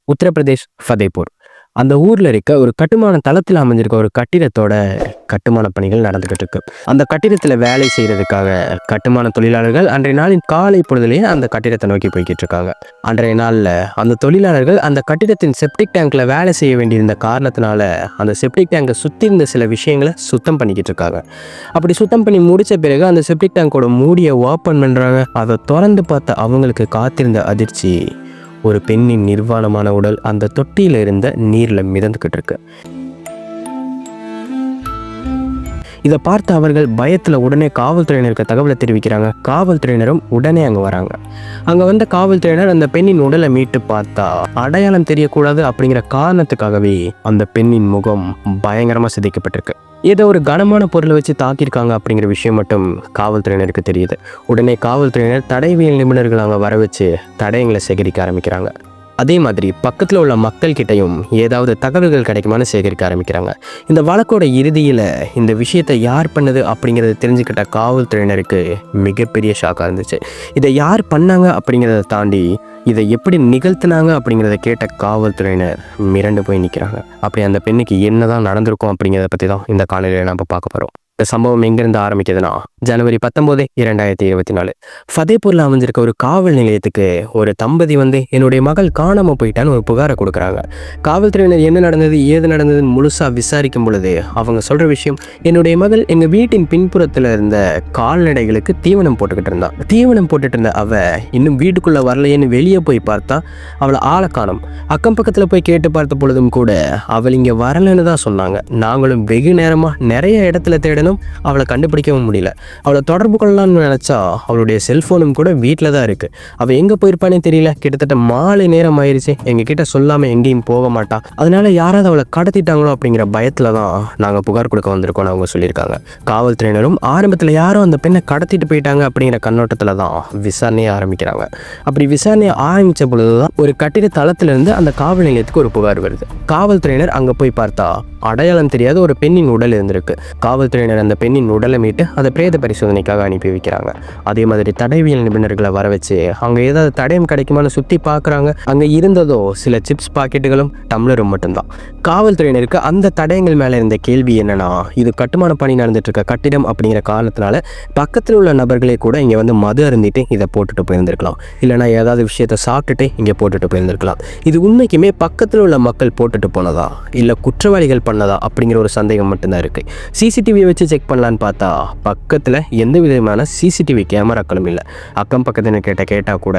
உத்தரப்பிரதேஷ் ஃபதேபூர். அந்த ஊர்ல இருக்க ஒரு கட்டுமான தளத்தில் அமைஞ்சிருக்க ஒரு கட்டிடத்தோட கட்டுமான பணிகள் நடந்துகிட்டு இருக்கு. அந்த கட்டிடத்துல வேலை செய்யறதுக்காக கட்டுமான தொழிலாளர்கள் அன்றைய நாளின் காலை பொழுதுலேயே அந்த கட்டிடத்தை நோக்கி போய்கிட்டு இருக்காங்க. அன்றைய நாள்ல அந்த தொழிலாளர்கள் அந்த கட்டிடத்தின் செப்டிக் டேங்க்ல வேலை செய்ய வேண்டியிருந்த காரணத்தினால அந்த செப்டிக் டேங்கை சுத்தி இருந்த சில விஷயங்களை சுத்தம் பண்ணிக்கிட்டு இருக்காங்க. அப்படி சுத்தம் பண்ணி முடிச்ச பிறகு அந்த செப்டிக் டேங்கோட மூடியை ஓப்பன் பண்றாங்க. அதை திறந்து பார்த்த அவங்களுக்கு காத்திருந்த அதிர்ச்சி, ஒரு பெண்ணின் நிர்வாணமான உடல் அந்த தொட்டியில இருந்த நீர்ல மிதந்துகிட்டு இருக்கு. இதை பார்த்து அவர்கள் பயத்துல உடனே காவல்துறையினருக்கு தகவலை தெரிவிக்கிறாங்க. காவல்துறையினரும் உடனே அங்க வராங்க. அங்க வந்த காவல்துறையினர் அந்த பெண்ணின் உடலை மீட்டு பார்த்தா அடையாளம் தெரியக்கூடாது அப்படிங்கிற காரணத்துக்காகவே அந்த பெண்ணின் முகம் பயங்கரமா சிதைக்கப்பட்டிருக்கு. ஏதோ ஒரு கனமான பொருளை வச்சு தாக்கியிருக்காங்க அப்படிங்கிற விஷயம் மட்டும் காவல்துறையினருக்கு தெரியுது. உடனே காவல்துறையினர் தடயவியல் நிபுணர்கள் அங்கே வர வச்சு தடயங்களை சேகரிக்க ஆரம்பிக்கிறாங்க. அதே மாதிரி பக்கத்தில் உள்ள மக்கள் கிட்டையும் ஏதாவது தகவல்கள் கிடைக்குமான்னு சேகரிக்க ஆரம்பிக்கிறாங்க. இந்த வழக்கோட இறுதியில் இந்த விஷயத்தை யார் பண்ணது அப்படிங்கிறத தெரிஞ்சுக்கிட்ட காவல்துறையினருக்கு மிகப்பெரிய ஷாக்காக இருந்துச்சு. இதை யார் பண்ணாங்க அப்படிங்கிறத தாண்டி இதை எப்படி நிகழ்த்தினாங்க அப்படிங்கிறத கேட்ட காவல்துறையினர் மிரண்டு போய் நிற்கிறாங்க. அப்படி அந்த பெண்ணுக்கு என்னதான் நடந்திருக்கும் அப்படிங்கிறத பற்றி தான் இந்த காலையில் நம்ம பார்க்க போகிறோம். இந்த சம்பவம் எங்கிருந்து ஆரம்பிக்குதுன்னா, ஜனவரி 19, 2024 ஃபதேபூர்ல அமைஞ்சிருக்க ஒரு காவல் நிலையத்துக்கு ஒரு தம்பதி வந்து என்னுடைய மகள் காணாம போயிட்டான்னு ஒரு புகாரை கொடுக்குறாங்க. காவல்துறையினர் என்ன நடந்தது ஏது நடந்ததுன்னு முழுசா விசாரிக்கும் பொழுது அவங்க சொல்ற விஷயம், என்னுடைய மகள் எங்க வீட்டின் பின்புறத்துல இருந்த கால்நடைகளுக்கு தீவனம் போட்டுக்கிட்டு இருந்த அவ இன்னும் வீட்டுக்குள்ள வரலையேன்னு வெளியே போய் பார்த்தா அவளை ஆளை காணோம். அக்கம் பக்கத்துல போய் கேட்டு பார்த்த பொழுதும் கூட அவள் இங்க வரலன்னு தான் சொன்னாங்க. நாங்களும் வெகு நேரமா நிறைய இடத்துல தேடணும், அவளை கண்டுபிடிக்கவும் முடியல. அவளை தொடர்பு கொள்ளலாம்னு நினைச்சா அவளுடைய செல்போனும் கூட வீட்டில் தான் இருக்கு. அவள் எங்க போயிருப்பானே தெரியல. கிட்டத்தட்ட மாலை நேரம் ஆயிடுச்சு. எங்க கிட்ட சொல்லாம எங்கேயும் போக மாட்டா. அதனால யாராவது அவளை கடத்திட்டாங்களோ அப்படிங்கிற பயத்துல தான் நாங்கள் புகார் கொடுக்க வந்திருக்கோம்னு அவங்க சொல்லியிருக்காங்க. காவல்துறையினரும் ஆரம்பத்தில் யாரும் அந்த பெண்ணை கடத்திட்டு போயிட்டாங்க அப்படிங்கிற கண்ணோட்டத்தில் தான் விசாரணையை ஆரம்பிக்கிறாங்க. அப்படி விசாரணையை ஆரம்பிச்ச பொழுதுதான் ஒரு கட்டிட தளத்திலிருந்து அந்த காவல் நிலையத்துக்கு ஒரு புகார் வருது. காவல்துறையினர் அங்கே போய் பார்த்தா அடையாளம் தெரியாத ஒரு பெண்ணின் உடல் இருந்திருக்கு. காவல்துறையினர் அந்த பெண்ணின் உடலை மீட்டு அதை பிரேத பரிசோதனைக்காக அனுப்பி வைக்கிறாங்க. அதே மாதிரி தடயவியல் நிபுணர்களை வர வச்சு அங்கே ஏதாவது தடயம் கிடைக்குமான்னு சுற்றி பார்க்குறாங்க. அங்கே இருந்ததோ சில சிப்ஸ் பாக்கெட்டுகளும் டம்ளரும் மட்டும்தான். காவல்துறையினருக்கு அந்த தடயங்கள் மேலே இருந்த கேள்வி என்னன்னா, இது கட்டுமான பணி நடந்துட்டு இருக்க கட்டிடம் அப்படிங்கிற காரணத்தினால பக்கத்தில் உள்ள நபர்களே கூட இங்கே வந்து மது அருந்திட்டு இதை போட்டுட்டு போயிருந்திருக்கலாம், இல்லைனா ஏதாவது விஷயத்தை சாப்பிட்டுட்டு இங்கே போட்டுட்டு போயிருந்திருக்கலாம். இது உண்மைக்குமே பக்கத்தில் உள்ள மக்கள் போட்டுட்டு போனதா இல்லை குற்றவாளிகள் பண்ணதா அப்படிங்கிற ஒரு சந்தேகம் மட்டும்தான் இருக்கு. சிசிடிவியை வச்சு செக் பண்ணலான்னு பார்த்தா பக்கத்தில் எந்த விதமான சிசிடிவி கேமராக்களும் இல்லை. அக்கம் பக்கத்தில் கேட்டா கூட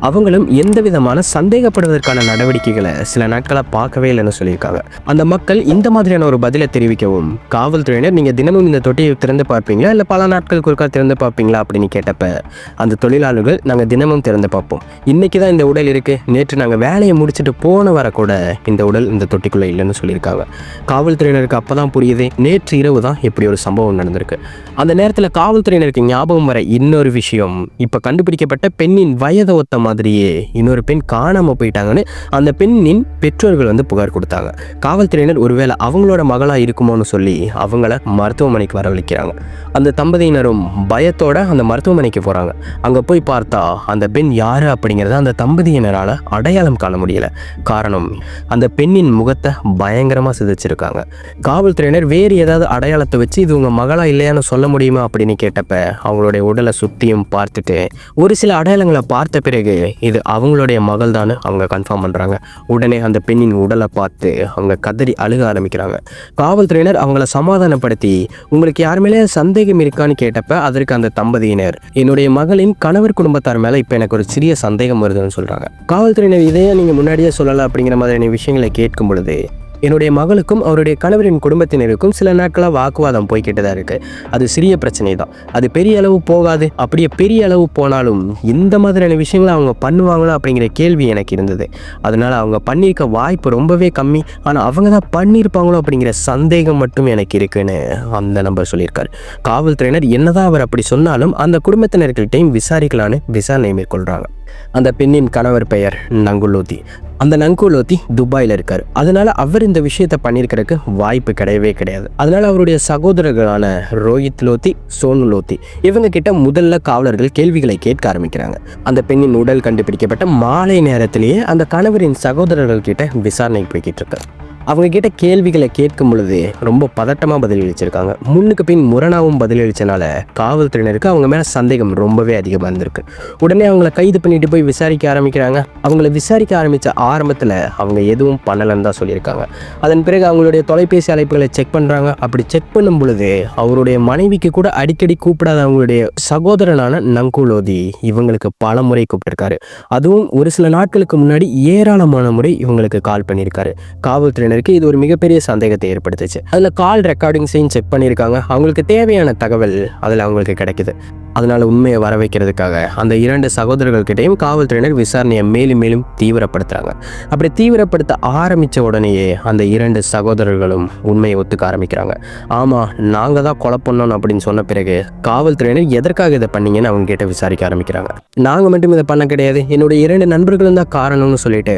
அவங்களும் எந்த விதமான சந்தேகப்படுவதற்கான நடவடிக்கைகளை சில நாட்களாக பார்க்கவே இல்லைன்னு சொல்லியிருக்காங்க. அந்த மக்கள் இந்த மாதிரியான ஒரு பதிலை தெரிவிக்கவும் காவல்துறையினர், நீங்கள் தினமும் இந்த தொட்டியை திறந்து பார்ப்பீங்களா இல்லை பல நாட்களுக்கு ஒருக்கா திறந்து பார்ப்பீங்களா அப்படின்னு கேட்டப்ப அந்த தொழிலாளர்கள், நாங்கள் தினமும் திறந்து பார்ப்போம், இன்னைக்கு தான் இந்த உடல் இருக்கு, நேற்று நாங்கள் வேலையை முடிச்சுட்டு போன வர கூட இந்த உடல் இந்த தொட்டிக்குள்ளே இல்லைன்னு சொல்லியிருக்காங்க. காவல்துறையினருக்கு அப்பதான் புரியுது, நேற்று இரவு தான் இப்படி ஒரு சம்பவம் நடந்திருக்கு. அந்த நேரத்தில் காவல்துறையினருக்கு ஞாபகம் வர இன்னொரு விஷயம், இப்போ கண்டுபிடிக்கப்பட்ட பெண்ணின் வயதை ஒத்த மாதிரியே இன்னொரு பெண் காணாம போயிட்டாங்கன்னு அந்த பெண்ணின் பெற்றோர்கள் வந்து புகார் கொடுத்தாங்க. காவல்துறையினர் ஒருவேளை அவங்களோட மகளா இருக்குமோன்னு சொல்லி அவங்கள மருத்துவமனைக்கு வரவழைக்கிறாங்க. அந்த தம்பதியினரும் பயத்தோட அந்த மருத்துவமனைக்கு போறாங்க. அங்க போய் பார்த்தா அந்த பெண் யாரு அப்படிங்கிறத அந்த தம்பதியினரால அடையாளம் காண முடியல. காரணம், அந்த பெண்ணின் முகத்தை பயங்கரமா சிதைச்சிருக்காங்க. காவல்துறையினர் வேறு ஏதாவது அடையாளத்தை வச்சு இது உங்க மகளா இல்லையான்னு சொல்ல முடியுமா அப்படின்னு கேட்டப்ப அவங்களுடைய உடலை சுத்தியும் பார்த்துட்டு ஒரு சில அடையாளங்களை பார்த்த பிறகு இது அவங்களுடைய மகள் தான் அவங்க கன்ஃபார்ம் பண்றாங்க. உடனே அந்த பெண்ணின் உடலை பார்த்து அவங்க கதறி அழுக ஆரம்பிக்கிறாங்க. காவல்துறையினர் அவங்கள சமாதானப்படுத்தி, உங்களுக்கு யார் மேலே சந்தேகம் இருக்கான்னு கேட்டப்ப அதற்கு அந்த தம்பதியினர், என்னுடைய மகளின் கணவர் குடும்பத்தார் மேல இப்ப எனக்கு ஒரு சிறிய சந்தேகம் வருதுன்னு சொல்றாங்க. காவல்துறையினர் இதையே நீங்க முன்னாடியே சொல்லலாம் அப்படிங்கிற மாதிரியான விஷயங்களை கேட்கும் பொழுது, என்னுடைய மகளுக்கும் அவருடைய கணவரின் குடும்பத்தினருக்கும் சில நாட்களாக வாக்குவாதம் போய்கிட்டு தான் இருக்குது. அது சிறிய பிரச்சனை தான், அது பெரிய அளவு போகாது. அப்படியே பெரிய அளவு போனாலும் இந்த மாதிரியான விஷயங்களை அவங்க பண்ணுவாங்களா அப்படிங்கிற கேள்வி எனக்கு இருந்தது. அதனால் அவங்க பண்ணியிருக்க வாய்ப்பு ரொம்பவே கம்மி. ஆனால் அவங்க தான் பண்ணியிருப்பாங்களோ அப்படிங்கிற சந்தேகம் மட்டும் எனக்கு இருக்குன்னு அந்த நபர் சொல்லியிருக்காரு. காவல்துறையினர் என்னதான் அவர் அப்படி சொன்னாலும் அந்த குடும்பத்தினர்கள்ட்டையும் விசாரிக்கலான்னு விசாரணை மேற்கொள்கிறாங்க. அந்த பெண்ணின் கணவர் பெயர் நங்குலோத்தி. அந்த நங்குலோத்தி துபாயில் இருக்கார். அதனால அவர் இந்த விஷயத்த பண்ணியிருக்கிறதுக்கு வாய்ப்பு கிடையவே கிடையாது. அதனால அவருடைய சகோதரர்களான ரோஹித் லோத்தி, சோனு லோத்தி இவங்க கிட்ட முதல்ல காவலர்கள் கேள்விகளை கேட்க ஆரம்பிக்கிறாங்க. அந்த பெண்ணின் உடல் கண்டுபிடிக்கப்பட்ட மாலை நேரத்திலேயே அந்த கணவரின் சகோதரர்கள் கிட்ட விசாரணைக்கு போய்கிட்டு இருக்காரு. அவங்க கிட்ட கேள்விகளை கேட்கும் பொழுது ரொம்ப பதட்டமாக பதிலளிச்சிருக்காங்க. முன்னுக்கு பின் முரணாவும் பதிலளிச்சனால காவல்துறையினருக்கு அவங்க மேலே சந்தேகம் ரொம்பவே அதிகமாக இருந்திருக்கு. உடனே அவங்கள கைது பண்ணிட்டு போய் விசாரிக்க ஆரம்பிக்கிறாங்க. அவங்கள விசாரிக்க ஆரம்பித்த ஆரம்பத்தில் அவங்க எதுவும் பண்ணலைன்னு தான் சொல்லியிருக்காங்க. அதன் பிறகு அவங்களுடைய தொலைபேசி அழைப்புகளை செக் பண்ணுறாங்க. அப்படி செக் பண்ணும் பொழுது அவருடைய மனைவிக்கு கூட அடிக்கடி கூப்பிடாத அவங்களுடைய சகோதரனான நங்குலோதி இவங்களுக்கு பல முறை கூப்பிட்டிருக்காரு. அதுவும் ஒரு சில நாட்களுக்கு முன்னாடி ஏராளமான முறை இவங்களுக்கு கால் பண்ணியிருக்காரு. காவல்துறையினர் இது ஒரு மிகப்பெரிய சந்தேகத்தை ஏற்படுத்துச்சு. அதுல கால் ரெக்கார்டிங்ஸையும் செக் பண்ணியிருக்காங்க. அவங்களுக்கு தேவையான தகவல் அதுல அவங்களுக்கு கிடைக்குது. அதனால உண்மையை வர வைக்கிறதுக்காக அந்த 2 சகோதரர்கள் கிட்டையும் காவல்துறையினர் விசாரணையை மேலும் மேலும் தீவிரப்படுத்துறாங்க. அப்படி தீவிரப்படுத்த ஆரம்பிச்ச உடனேயே அந்த 2 சகோதரர்களும் உண்மையை ஒத்துக்க ஆரம்பிக்கிறாங்க. ஆமா, நாங்க தான் கொலை பண்ணோம் அப்படின்னு சொன்ன பிறகு காவல்துறையினர் எதற்காக இதை பண்ணீங்கன்னு அவங்க கிட்ட விசாரிக்க ஆரம்பிக்கிறாங்க. நாங்க மட்டும் இதை பண்ண கிடையாது, என்னுடைய 2 நண்பர்களும் தான் காரணம்னு சொல்லிட்டு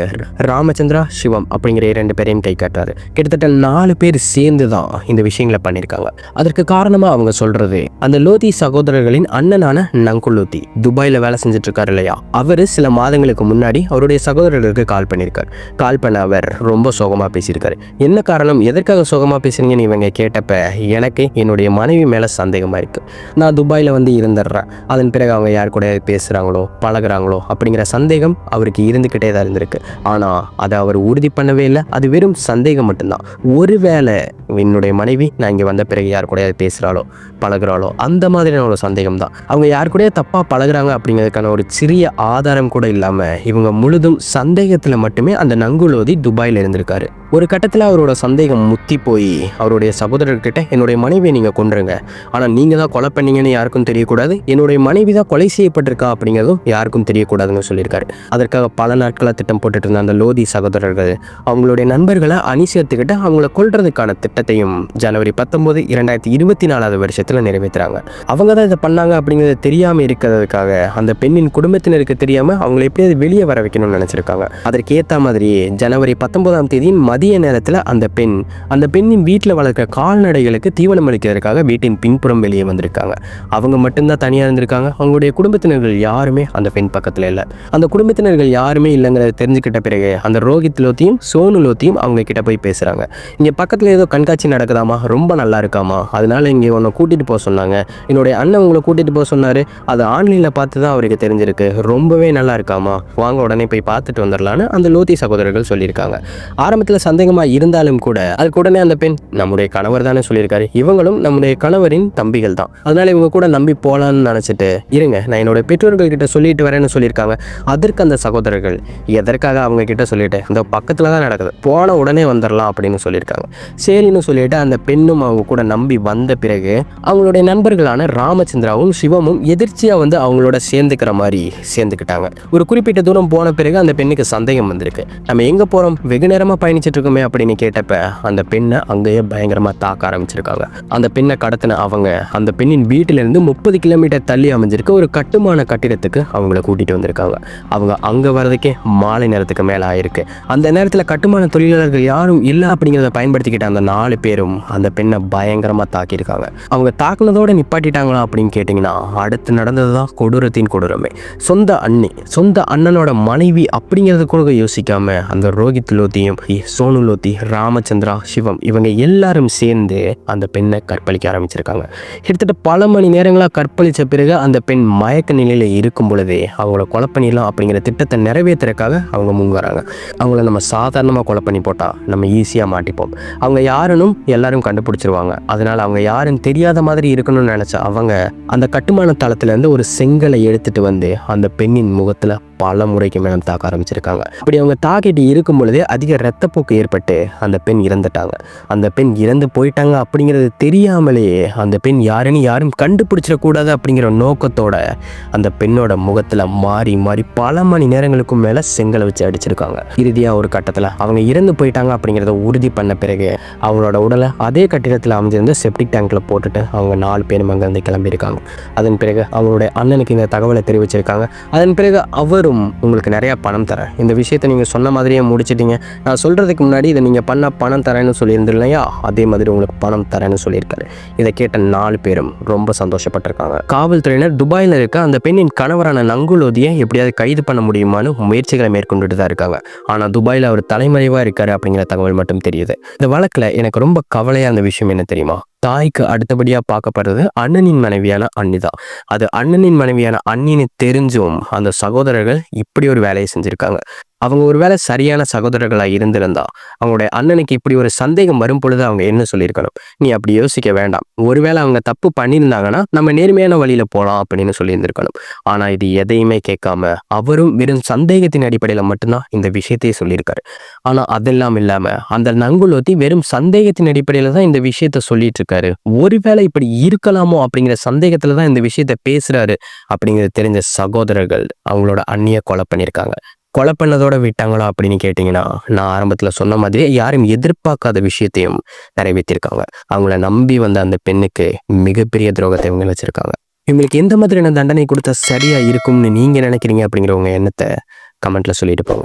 ராமச்சந்திரா, சிவம் அப்படிங்கிற 2 பேரையும் கை காட்டுறாரு. கிட்டத்தட்ட 4 பேர் சேர்ந்து தான் இந்த விஷயங்களை பண்ணியிருக்காங்க. அதற்கு காரணமா அவங்க சொல்றது, அந்த லோதி சகோதரர்களின் அண்ணனான நங்குலோத்தி துபாயில வேலை செஞ்சுட்டு இருக்காரு இல்லையா, அவரு சில மாதங்களுக்கு முன்னாடி அவருடைய சகோதரர்களுக்கு கால் பண்ணியிருக்காரு. கால் பண்ண அவர் ரொம்ப சோகமா பேசியிருக்காரு. என்ன காரணம், எதற்காக சோகமா பேசுறீங்கன்னு இவங்க கேட்டப்ப, எனக்கு என்னுடைய மனைவி மேல சந்தேகமா இருக்கு, நான் துபாயில வந்து இருந்துடுறேன், அதன் பிறகு அவங்க யார் கூட பேசுறாங்களோ பழகுறாங்களோ அப்படிங்கிற சந்தேகம் அவருக்கு இருந்துகிட்டே தான் இருந்திருக்கு. ஆனா அதை அவர் உறுதி பண்ணவே இல்லை. அது வெறும் சந்தேகம் மட்டும்தான். ஒருவேளை என்னுடைய மனைவி நான் இங்கே வந்த பிறகு யார் கூட பேசுகிறாளோ பழகுறாளோ அந்த மாதிரியான ஒரு சந்தேகம் தான். அவங்க யார் கூட தப்பாக பழகுறாங்க அப்படிங்கிறதுக்கான ஒரு சிறிய ஆதாரம் கூட இல்லாமல் இவங்க முழுதும் சந்தேகத்தில் மட்டுமே அந்த நங்குலோதி துபாயில் இருந்திருக்காரு. ஒரு கட்டத்தில் அவரோட சந்தேகம் முத்தி போய் அவருடைய சகோதரர்கிட்ட, என்னுடைய மனைவியை நீங்கள் கொன்றுங்க, ஆனால் நீங்கள் தான் கொலை பண்ணீங்கன்னு யாருக்கும் தெரியக்கூடாது, என்னுடைய மனைவி தான் கொலை செய்யப்பட்டிருக்கா அப்படிங்கிறதும் யாருக்கும் தெரியக்கூடாதுன்னு சொல்லியிருக்காரு. அதற்காக பல நாட்களாக திட்டம் போட்டுட்டு இருந்த அந்த லோதி சகோதரர்கள் அவங்களுடைய நண்பர்களை அணி சேர்த்துக்கிட்டு அவங்கள கொல்றதுக்கான திட்டத்தையும் ஜனவரி 19, 2024 வருஷத்தில் நிறைவேற்றுறாங்க. அவங்க தான் இதை பண்ணாங்க அப்படிங்கிறது தெரியாமல் இருக்கிறதுக்காக அந்த பெண்ணின் குடும்பத்தினருக்கு தெரியாமல் அவங்களை எப்படியாவது வெளியே வர வைக்கணும்னு நினச்சிருக்காங்க. அதற்கு ஏற்ற மாதிரி ஜனவரி 19ஆம் தேதி மதிய நேரத்தில் அந்த பெண்ணின் வீட்டில் வளர்க்குற கால்நடைகளுக்கு தீவனம் அளிக்கிறதுக்காக வீட்டின் பின்புறம் வெளியே வந்திருக்காங்க. அவங்க மட்டும்தான் தனியாக இருந்திருக்காங்க. அவங்களுடைய குடும்பத்தினர்கள் யாருமே அந்த பெண் பக்கத்தில் இல்லை. அந்த குடும்பத்தினர்கள் யாருமே இல்லைங்கிறத தெரிஞ்சுக்கிட்ட பிறகு அந்த ரோஹித் லோத்தியும் சோனு லோத்தியும் அவங்க கிட்ட போய் பேசுகிறாங்க. இங்கே பக்கத்தில் ஏதோ கண்காட்சி நடக்குதாமா, ரொம்ப நல்லா இருக்காமா, அதனால இங்கே உன்னை கூட்டிகிட்டு போக சொன்னாங்க, என்னுடைய அண்ணன் உங்களை கூட்டிகிட்டு போக சொன்னார், அது ஆன்லைனில் பார்த்து தான் அவருக்கு தெரிஞ்சிருக்கு, ரொம்பவே நல்லா இருக்காமா, வாங்க உடனே போய் பார்த்துட்டு வந்துடலான்னு அந்த லோத்தி சகோதரர்கள் சொல்லியிருக்காங்க. ஆரம்பத்தில் சந்தேகமாக இருந்தாலும் கூட அதுக்கு உடனே அந்த பெண் நம்முடைய கணவர் தானே சொல்லியிருக்காரு, இவங்களும் நம்முடைய கணவரின் தம்பிகள் தான், அதனால இவங்க கூட நம்பி போகலான்னு நினச்சிட்டு இருங்க நான் என்னோட பெற்றோர்கள் கிட்ட சொல்லிட்டு வரேன்னு சொல்லியிருக்காங்க. அதற்கு அந்த சகோதரர்கள் எதற்காக அவங்க கிட்ட சொல்லிட்டு இந்த பக்கத்தில் தான் நடக்குது, போன உடனே வந்துடலாம் அப்படின்னு சொல்லியிருக்காங்க. சரின்னு சொல்லிட்டு அந்த பெண்ணும் அவங்க கூட நம்பி வந்த பிறகு அவங்களுடைய நண்பர்களான ராமச்சந்திராவும் சிவமும் எதிர்ச்சியாக வந்து அவங்களோட சேர்ந்துக்கிற மாதிரி சேர்ந்துக்கிட்டாங்க. ஒரு குறிப்பிட்ட தூரம் போன பிறகு அந்த பெண்ணுக்கு சந்தேகம் வந்திருக்கு. நம்ம எங்கே போகிறோம், வெகு நேரமாக பயணிச்சுட்டு இருக்கோமே அப்படின்னு கேட்டப்ப அந்த பெண்ணை அங்கேயே பயங்கரமாக தாக்க ஆரம்பிச்சிருக்காங்க. அந்த பெண்ணை கடத்தின அவங்க அந்த பெண்ணின் வீட்டிலிருந்து 30 கிலோமீட்டர் தள்ளி அமைஞ்சிருக்க ஒரு கட்டுமான கட்டிடத்துக்கு அவங்கள கூட்டிகிட்டு வந்திருக்காங்க. அவங்க அங்கே வர்றதுக்கே மாலை நேரத்துக்கு மேலே ஆயிருக்கு. அந்த நேரத்தில் கட்டுமான தொழிலாளர்கள் யாரும் இல்லை அப்படிங்கிறத பயன்படுத்திக்கிட்ட அந்த 4 பேரும் அந்த பெண்ணை பயங்கரமாக தாக்கியிருக்காங்க. அவங்க தாக்குனதோடு நிப்பாட்டிட்டாங்களா அப்படின்னு கேட்டிங்கன்னா அடுத்து நடந்தது தான் கொடூரத்தின் கொடூரமே. சொந்த அண்ணனோட மனைவி அப்படிங்கிறது கூட யோசிக்காம அந்த ரோஹித் லோத்தியும் சோனு லோத்தி, ராமச்சந்திரா, சிவம் இவங்க எல்லாரும் சேர்ந்து அந்த பெண்ணை கற்பழிக்க ஆரம்பிச்சிருக்காங்க. கிட்டத்தட்ட பல மணி நேரங்களாக கற்பழித்த பிறகு அந்த பெண் மயக்க நிலையில் இருக்கும் பொழுதே அவங்கள கொலை பண்ணிடலாம் அப்படிங்கிற திட்டத்தை நிறைவேற்றுறதுக்காக அவங்க முன் வராங்க. அவங்கள நம்ம சாதாரணமாக கொலை பண்ணி போட்டால் நம்ம ஈஸியாக மாட்டிப்போம், அவங்க யாருன்னு எல்லாரும் கண்டுபிடிச்சிருவாங்க, அதனால அவங்க யாருன்னு தெரியாத மாதிரி இருக்கணும்னு நினச்ச அவங்க அந்த கட்டுமான தளத்துலேருந்து ஒரு செங்கலை எடுத்துட்டு வந்து அந்த பெண்ணின் முகத்தில் பல முறைக்கு மேலே தாக்க ஆரம்பிச்சிருக்காங்க. அப்படி அவங்க தாக்கிட்டு இருக்கும் பொழுதே அதிக ரத்தப்போக்கு ஏற்பட்டு அந்த பெண் இறந்துட்டாங்க. அந்த பெண் இறந்து போயிட்டாங்க அப்படிங்கிறது தெரியாமலேயே அந்த பெண் யாருன்னு யாரும் கண்டுபிடிச்சிடக்கூடாது அப்படிங்கிற நோக்கத்தோட அந்த பெண்ணோட முகத்தில் மாறி மாறி பல மணி நேரங்களுக்கும் மேலே செங்கலை வச்சு அடிச்சிருக்காங்க. இறுதியாக ஒரு கட்டத்தில் அவங்க இறந்து போயிட்டாங்க அப்படிங்கிறத உறுதி பண்ண பிறகு அவங்களோட உடலை அதே கட்டிடத்தில் அமைஞ்சிருந்த செப்டிக் டேங்கில் போட்டுட்டு அவங்க 4 பேரும் அங்கேருந்து கிளம்பியிருக்காங்க. அதன் பிறகு அவங்களுடைய அண்ணனுக்கு இந்த தகவலை தெரிவிச்சிருக்காங்க. அதன் பிறகு அவரும் மீண்டும் உங்களுக்கு நிறையா பணம் தரேன், இந்த விஷயத்தை நீங்கள் சொன்ன மாதிரியே முடிச்சிட்டீங்க, நான் சொல்கிறதுக்கு முன்னாடி இதை நீங்கள் பண்ண பணம் தரேன்னு சொல்லியிருந்தேன் இல்லையா, அதே மாதிரி உங்களுக்கு பணம் தரேன்னு சொல்லியிருக்காரு. இதை கேட்ட 4 பேரும் ரொம்ப சந்தோஷப்பட்டிருக்காங்க. காவல்துறையினர் துபாயில் இருக்க அந்த பெண்ணின் கணவரான நங்குலோதியை எப்படியாவது கைது பண்ண முடியுமான்னு முயற்சிகளை மேற்கொண்டுட்டு தான் இருக்காங்க. ஆனால் துபாயில் அவர் தலைமறைவாக இருக்காரு அப்படிங்கிற தகவல் மட்டும் தெரியுது. இந்த வழக்கில் எனக்கு ரொம்ப கவலையாக அந்த விஷயம் என்ன தெரியுமா, தாய்க்கு அடுத்தபடியாக பார்க்கப்படுறது அண்ணனின் மனைவியான அண்ணி தான். அது அண்ணனின் மனைவியான அண்ணின்னு தெரிஞ்சும் அந்த சகோதரர்கள் இப்படி ஒரு வேலையை செஞ்சுருக்காங்க. அவங்க ஒருவேளை சரியான சகோதரர்களாக இருந்திருந்தா அவங்களுடைய அண்ணனுக்கு இப்படி ஒரு சந்தேகம் வரும் பொழுது அவங்க என்ன சொல்லியிருக்கணும், நீ அப்படி யோசிக்க வேண்டாம், ஒருவேளை அவங்க தப்பு பண்ணியிருந்தாங்கன்னா நம்ம நேர்மையான வழியில் போகலாம் அப்படின்னு சொல்லியிருந்திருக்கணும். ஆனால் இது எதையுமே கேட்காம அவரும் வெறும் சந்தேகத்தின் அடிப்படையில் மட்டும்தான் இந்த விஷயத்தையே சொல்லியிருக்காரு. ஆனால் அதெல்லாம் இல்லாமல் அந்த நங்குலோதி வெறும் சந்தேகத்தின் அடிப்படையில் தான் இந்த விஷயத்த சொல்லிட்டு இருக்காரு. ஒருவேளை இப்படி இருக்கலாமோ அப்படிங்கிற சந்தேகத்தில் தான் இந்த விஷயத்த பேசுறாரு அப்படிங்கிறது தெரிஞ்ச சகோதரர்கள் அவங்களோட அண்ணியை கொலை பண்ணியிருக்காங்க. கொலை பண்ணதோட விட்டாங்களா அப்படின்னு கேட்டிங்கன்னா, நான் ஆரம்பத்தில் சொன்ன மாதிரி யாரும் எதிர்பார்க்காத விஷயத்தையும் நிறைவேற்றிருக்காங்க. அவங்கள நம்பி வந்த அந்த பெண்ணுக்கு மிகப்பெரிய துரோகத்தை இவங்க வச்சிருக்காங்க. இவங்களுக்கு எந்த மாதிரியான தண்டனை கொடுத்தா சரியா இருக்கும்னு நீங்க நினைக்கிறீங்க அப்படிங்கிற உங்க எண்ணத்தை கமெண்ட்ல சொல்லிட்டு போங்க.